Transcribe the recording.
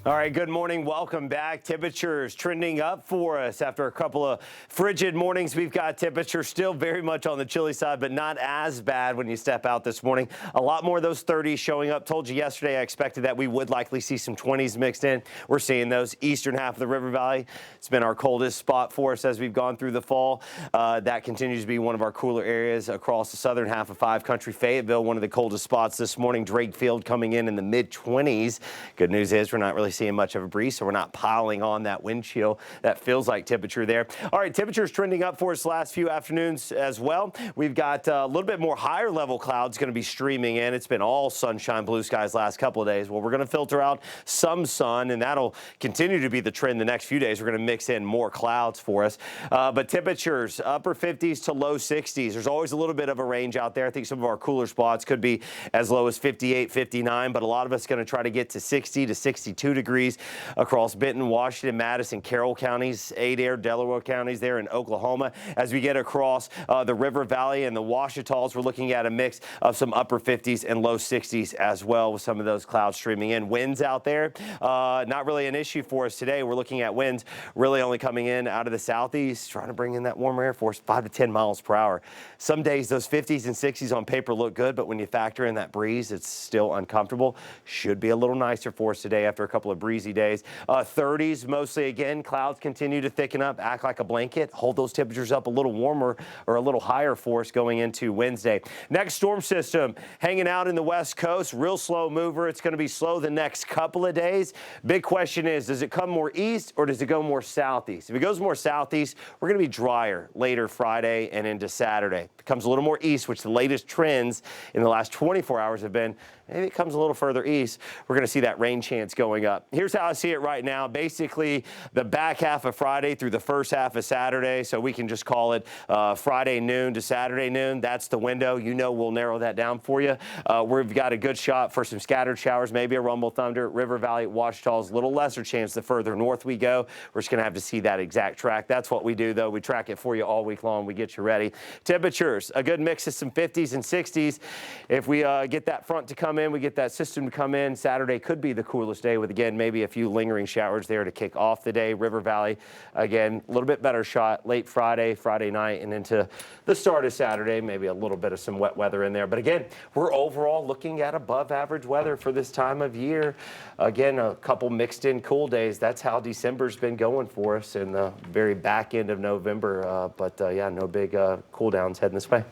All right, good morning. Welcome back. Temperatures trending up for us after a couple of frigid mornings. We've got temperatures still very much on the chilly side, but not as bad when you step out this morning. A lot more of those 30s showing up. Told you yesterday I expected that we would likely see some 20s mixed in. We're seeing those eastern half of the River Valley. It's been our coldest spot for us as we've gone through the fall. That continues to be one of our cooler areas across the southern half of Five Country. Fayetteville, one of the coldest spots this morning. Drakefield coming in the mid-20s. Good news is we're not really seeing much of a breeze, so we're not piling on that wind chill that feels like temperature there. All right, temperatures trending up for us the last few afternoons as well. We've got a little bit more higher level clouds going to be streaming in. It's been all sunshine, blue skies last couple of days. Well, we're going to filter out some sun, and that'll continue to be the trend the next few days. We're going to mix in more clouds for us. But temperatures, upper 50s to low 60s. There's always a little bit of a range out there. I think some of our cooler spots could be as low as 58, 59, but a lot of us going to try to get to 60 to 62 degrees across Benton, Washington, Madison, Carroll counties, Adair, Delaware counties there in Oklahoma. As we get across the River Valley and the Ouachitas, we're looking at a mix of some upper 50s and low 60s as well with some of those clouds streaming in. Winds out there, not really an issue for us today. We're looking at winds really only coming in out of the southeast, trying to bring in that warmer air force, 5 to 10 miles per hour. Some days those 50s and 60s on paper look good, but when you factor in that breeze, it's still uncomfortable. Should be a little nicer for us today after a couple of breezy days. 30s mostly again. Clouds continue to thicken up, act like a blanket, hold those temperatures up a little warmer or a little higher for us going into Wednesday. Next storm system hanging out in the west coast, real slow mover. It's going to be slow the next couple of days. Big question is, does it come more east or does it go more southeast? If it goes more southeast, we're going to be drier later Friday and into Saturday. If it comes a little more east, which the latest trends in the last 24 hours have been, maybe it comes a little further east, we're going to see that rain chance going up. Here's how I see it right now. Basically, the back half of Friday through the first half of Saturday, so we can just call it Friday noon to Saturday noon. That's the window. You know we'll narrow that down for you. We've got a good shot for some scattered showers, maybe a rumble thunder. River Valley, Ouachita's a little lesser chance the further north we go. We're just going to have to see that exact track. That's what we do, though. We track it for you all week long. We get you ready. Temperatures, a good mix of some 50s and 60s. If we get that front to come in, we get that system to come in. Saturday could be the coolest day with, again, maybe a few lingering showers there to kick off the day. River Valley, again, a little bit better shot late Friday, Friday night, and into the start of Saturday. Maybe a little bit of some wet weather in there. But again, we're overall looking at above average weather for this time of year. Again, a couple mixed in cool days. That's how December's been going for us in the very back end of November. But yeah, no big cool downs heading this way.